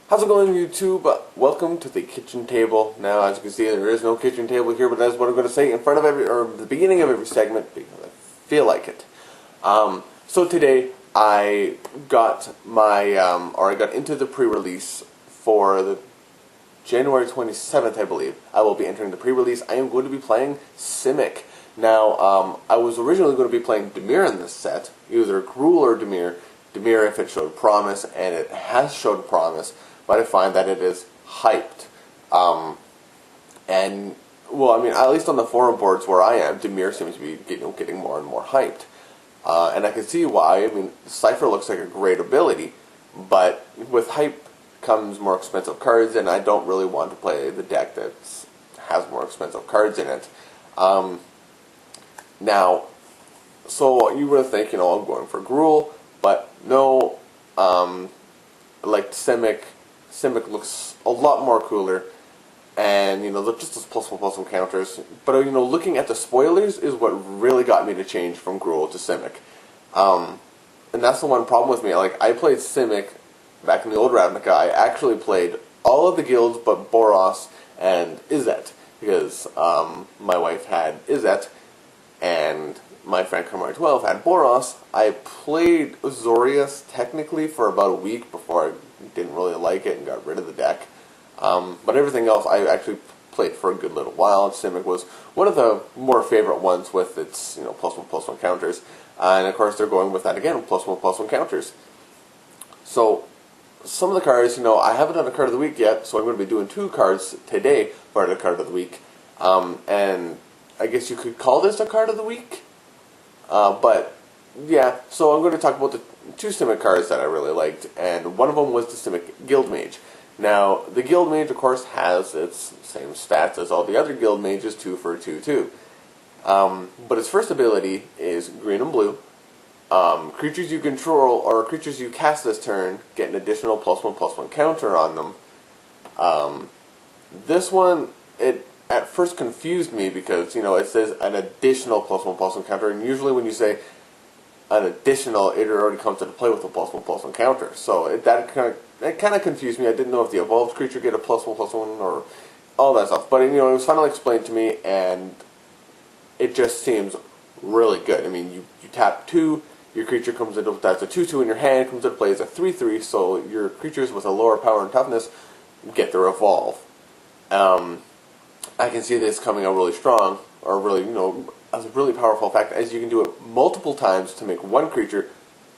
How's it going, YouTube? Welcome to the kitchen table. Now, as you can see, there is no kitchen table here, but that's what I'm going to say in front of the beginning of every segment because I feel like it. So today I got I got into the pre-release for the January 27th, I believe. I will be entering the pre-release. I am going to be playing Simic. Now, I was originally going to be playing Dimir in this set, either Gruul or Dimir. Dimir if it showed promise, and it has showed promise, but I find that it is hyped. And, well, I mean, at least on the forum boards where I am, Dimir seems to be getting more and more hyped. And I can see why. I mean, Cypher looks like a great ability, but with hype comes more expensive cards, and I don't really want to play the deck that has more expensive cards in it. Now, so you would think, I'm going for Gruul, but no, like Simic looks a lot more cooler, and just those +1/+1 counters. But looking at the spoilers is what really got me to change from Gruul to Simic, and that's the one problem with me. Like, I played Simic back in the old Ravnica. I actually played all of the guilds but Boros and Izzet because my wife had Izzet and my friend Kamar 12 had Boros. I played Azorius technically for about a week before I didn't really like it and got rid of the deck. But everything else I actually played for a good little while. Simic was one of the more favorite ones with its +1/+1 counters. And of course they're going with that again, +1/+1 counters. So some of the cards, I haven't done a card of the week yet, so I'm going to be doing 2 cards today for the card of the week. And I guess you could call this a card of the week. But yeah, so I'm going to talk about the 2 Simic cards that I really liked, and one of them was the Simic guildmage. Now, the guildmage, of course, has its same stats as all the other guildmages, 2 for 2/2. But its first ability is green and blue. Creatures you control or creatures you cast this turn get an additional +1/+1 counter on them. This one, it at first confused me because, it says an additional +1/+1 counter, and usually when you say an additional, it already comes into play with a +1/+1 counter. So that kind of confused me. I didn't know if the evolved creature get a +1/+1 or all that stuff. But, it was finally explained to me, and it just seems really good. I mean, you tap 2, your creature comes into, that's a 2/2 in your hand, comes into play as a 3/3, so your creatures with a lower power and toughness get their evolve. I can see this coming out really strong, or really, as a really powerful effect, as you can do it multiple times to make one creature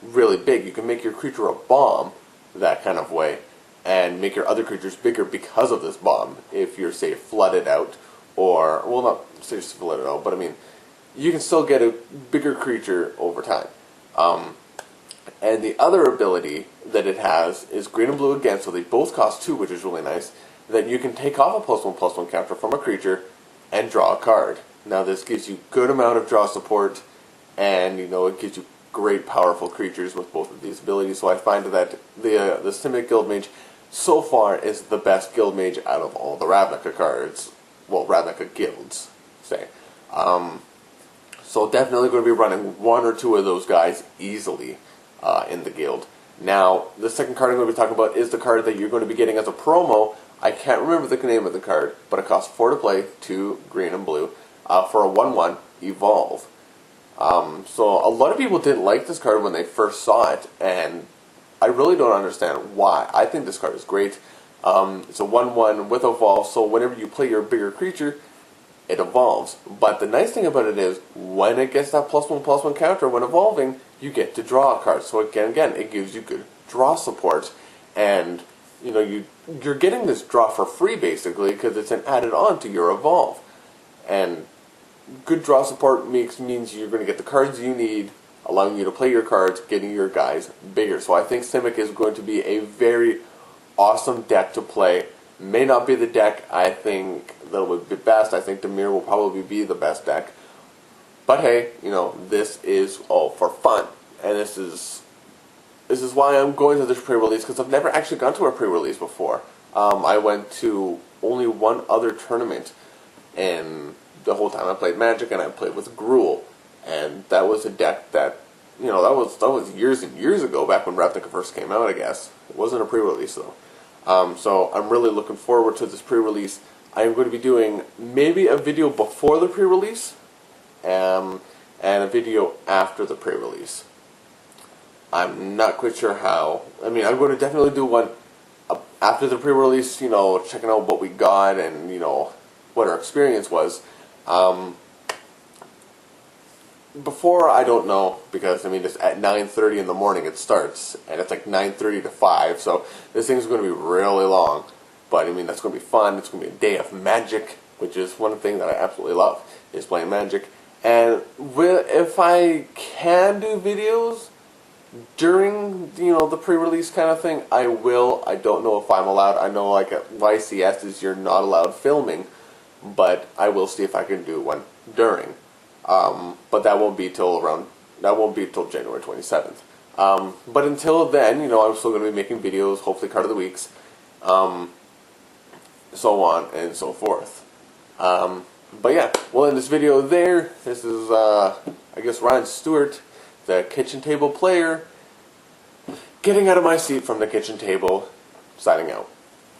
really big. You can make your creature a bomb that kind of way, and make your other creatures bigger because of this bomb. If you're, say, flooded out, or, well, not seriously flooded out, but I mean, you can still get a bigger creature over time. And the other ability that it has is green and blue again, so they both cost 2, which is really nice. That you can take off a +1/+1 counter from a creature and draw a card. Now this gives you good amount of draw support, and it gives you great powerful creatures with both of these abilities. So I find that the Simic Guildmage so far is the best Guildmage out of all the Ravnica cards. Well, Ravnica guilds, say. So definitely going to be running 1 or 2 of those guys easily in the guild. Now, the second card I'm going to be talking about is the card that you're going to be getting as a promo. I can't remember the name of the card, but it costs 4 to play, 2 green and blue, for a 1/1 evolve. So a lot of people didn't like this card when they first saw it, and I really don't understand why. I think this card is great. It's a 1/1 with evolve, so whenever you play your bigger creature, it evolves. But the nice thing about it is, when it gets that +1/+1 counter when evolving, you get to draw a card. So again, it gives you good draw support, and you're getting this draw for free basically because it's an added on to your evolve. And good draw support means you're going to get the cards you need, allowing you to play your cards, getting your guys bigger. So I think Simic is going to be a very awesome deck to play. May not be the deck I think that would be best. I think Dimir will probably be the best deck. But hey, this is all for fun. And this is why I'm going to this pre-release, because I've never actually gone to a pre-release before. I went to only one other tournament, and the whole time I played Magic, and I played with Gruul, and that was a deck that, that was years and years ago, back when Ravnica first came out, I guess. It wasn't a pre-release, though. So I'm really looking forward to this pre-release. I am going to be doing maybe a video before the pre-release, and a video after the pre-release. I'm not quite sure how. I mean, I'm going to definitely do one after the pre-release, you know, checking out what we got and, you know, what our experience was. Before, I don't know, because, I mean, it's at 9:30 in the morning it starts, and it's like 9:30 to 5, so this thing's going to be really long. But, I mean, that's going to be fun. It's going to be a day of magic, which is one thing that I absolutely love, is playing magic. And if I can do videos during, you know, the pre-release kind of thing, I will. I don't know if I'm allowed. I know, like, at YCS is you're not allowed filming, but I will see if I can do one during. But that won't be till January 27th. But until then, you know, I'm still going to be making videos, hopefully card of the weeks, so on and so forth. But yeah, we'll end this video there. This is, I guess, Ryan Stuart, the kitchen table player, getting out of my seat from the kitchen table, signing out.